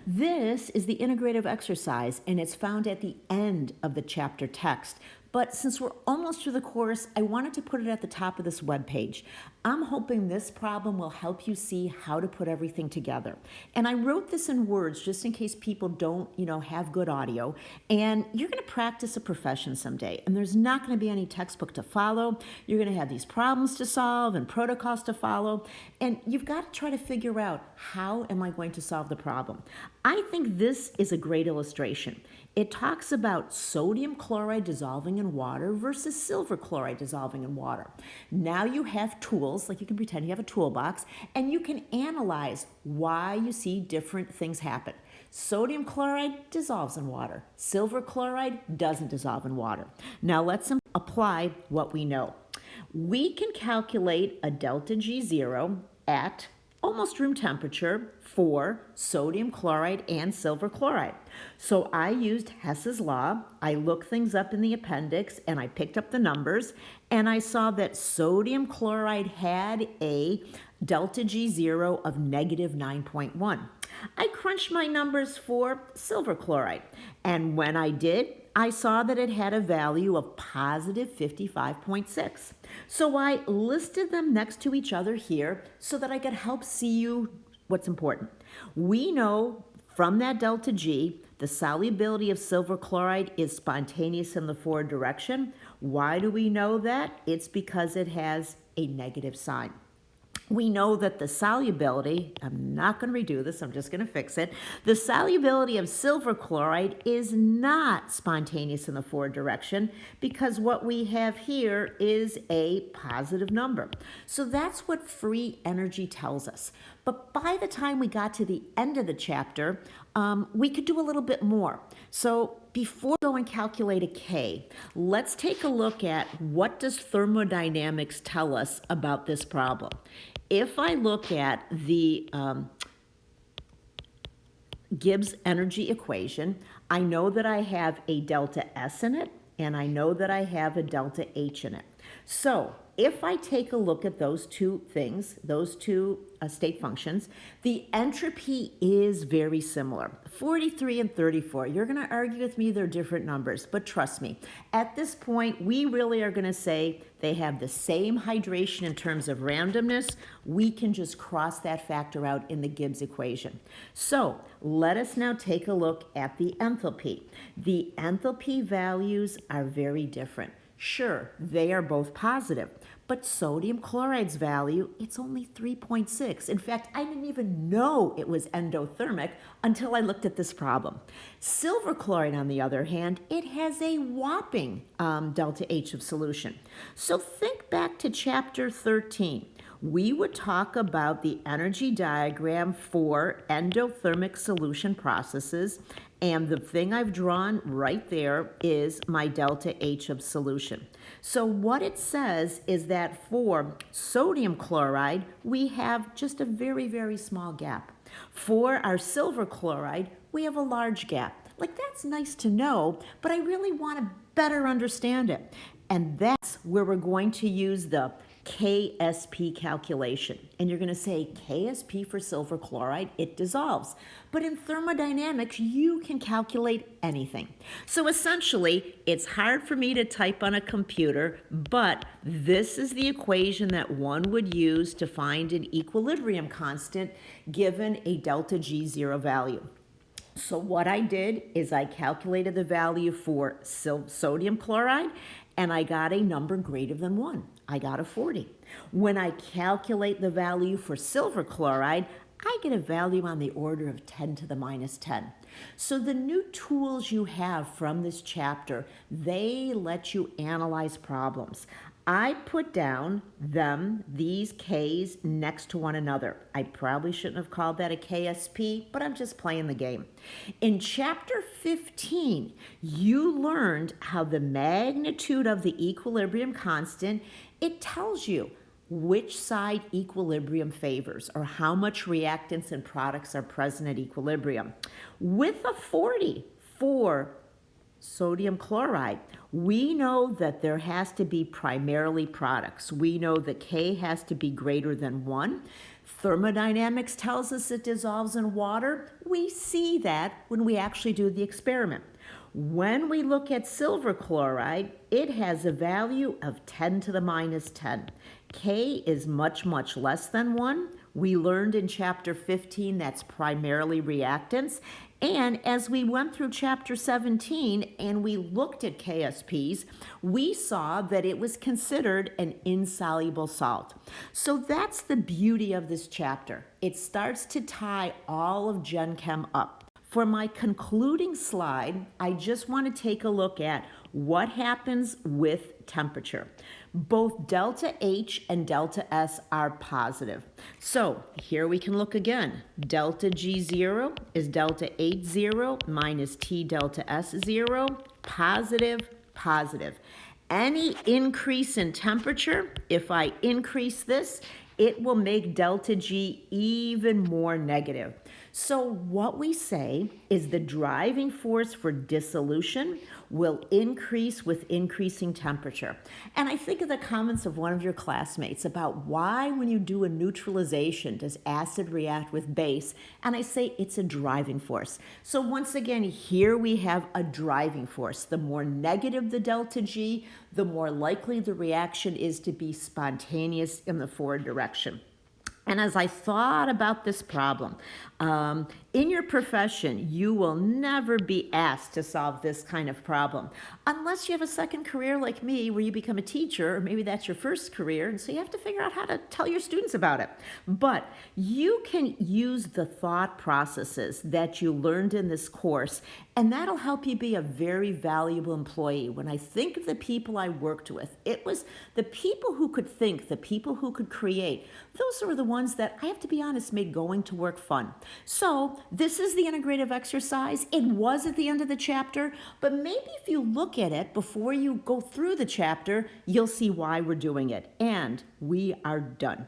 This is the integrative exercise, and it's found at the end of the chapter text. But since we're almost through the course, I wanted to put it at the top of this webpage. I'm hoping this problem will help you see how to put everything together. And I wrote this in words just in case people don't, have good audio. And you're going to practice a profession someday, and there's not going to be any textbook to follow. You're going to have these problems to solve and protocols to follow, and you've got to try to figure out, how am I going to solve the problem? I think this is a great illustration. It talks about sodium chloride dissolving in water versus silver chloride dissolving in water. Now you have tools, like you can pretend you have a toolbox, and you can analyze why you see different things happen. Sodium chloride dissolves in water. Silver chloride doesn't dissolve in water. Now let's apply what we know. We can calculate a delta G0 at almost room temperature for sodium chloride and silver chloride. So I used Hess's law. I looked things up in the appendix and I picked up the numbers, and I saw that sodium chloride had a delta G0 of negative 9.1. I crunched my numbers for silver chloride, and when I did, I saw that it had a value of positive 55.6. So I listed them next to each other here so that I could help see you what's important. We know from that delta G, the solubility of silver chloride is spontaneous in the forward direction. Why do we know that? It's because it has a negative sign. We know that the solubility, I'm not going to redo this, I'm just going to fix it. The solubility of silver chloride is not spontaneous in the forward direction because what we have here is a positive number. So that's what free energy tells us. But by the time we got to the end of the chapter, we could do a little bit more. So before we go and calculate a K, let's take a look at what does thermodynamics tell us about this problem. If I look at the Gibbs energy equation, I know that I have a delta S in it, and I know that I have a delta H in it. So if I take a look at those two things, those two state functions, the entropy is very similar. 43 and 34, you're going to argue with me they're different numbers, but trust me, at this point, we really are going to say they have the same hydration in terms of randomness. We can just cross that factor out in the Gibbs equation. So let us now take a look at the enthalpy. The enthalpy values are very different. Sure, they are both positive, but sodium chloride's value, it's only 3.6. In fact, I didn't even know it was endothermic until I looked at this problem. Silver chloride, on the other hand, it has a whopping delta H of solution. So think back to chapter 13. We would talk about the energy diagram for endothermic solution processes, and the thing I've drawn right there is my delta H of solution. So what it says is that for sodium chloride, we have just a very, very small gap. For our silver chloride, we have a large gap. Like, that's nice to know, but I really want to better understand it. And that's where we're going to use the KSP calculation. And you're going to say, KSP for silver chloride, it dissolves. But in thermodynamics, you can calculate anything. So essentially, it's hard for me to type on a computer, but this is the equation that one would use to find an equilibrium constant given a delta G0 value. So what I did is I calculated the value for sodium chloride, and I got a number greater than 1. I got a 40. When I calculate the value for silver chloride, I get a value on the order of 10 to the minus 10. So the new tools you have from this chapter, they let you analyze problems. I put down these K's next to one another. I probably shouldn't have called that a KSP, but I'm just playing the game. In chapter 15, you learned how the magnitude of the equilibrium constant, it tells you which side equilibrium favors, or how much reactants and products are present at equilibrium. With a 40 for sodium chloride, we know that there has to be primarily products. We know that K has to be greater than 1. Thermodynamics tells us it dissolves in water. We see that when we actually do the experiment. When we look at silver chloride, it has a value of 10 to the minus 10. K is much, much less than 1. We learned in chapter 15 that's primarily reactants. And as we went through chapter 17 and we looked at KSPs, we saw that it was considered an insoluble salt. So that's the beauty of this chapter. It starts to tie all of Gen Chem up. For my concluding slide, I just want to take a look at what happens with temperature. Both delta H and delta S are positive. So here we can look again. Delta G0 is delta H0 minus T delta S0, positive, positive. Any increase in temperature, if I increase this, it will make delta G even more negative. So what we say is the driving force for dissolution will increase with increasing temperature. And I think of the comments of one of your classmates about why when you do a neutralization does acid react with base, and I say it's a driving force. So once again, here we have a driving force. The more negative the delta G, the more likely the reaction is to be spontaneous in the forward direction. And as I thought about this problem, in your profession, you will never be asked to solve this kind of problem unless you have a second career like me where you become a teacher, or maybe that's your first career, and so you have to figure out how to tell your students about it. But you can use the thought processes that you learned in this course, and that'll help you be a very valuable employee. When I think of the people I worked with, it was the people who could think, the people who could create. Those were the ones that, I have to be honest, made going to work fun. So this is the integrative exercise. It was at the end of the chapter, but maybe if you look at it before you go through the chapter, you'll see why we're doing it. And we are done.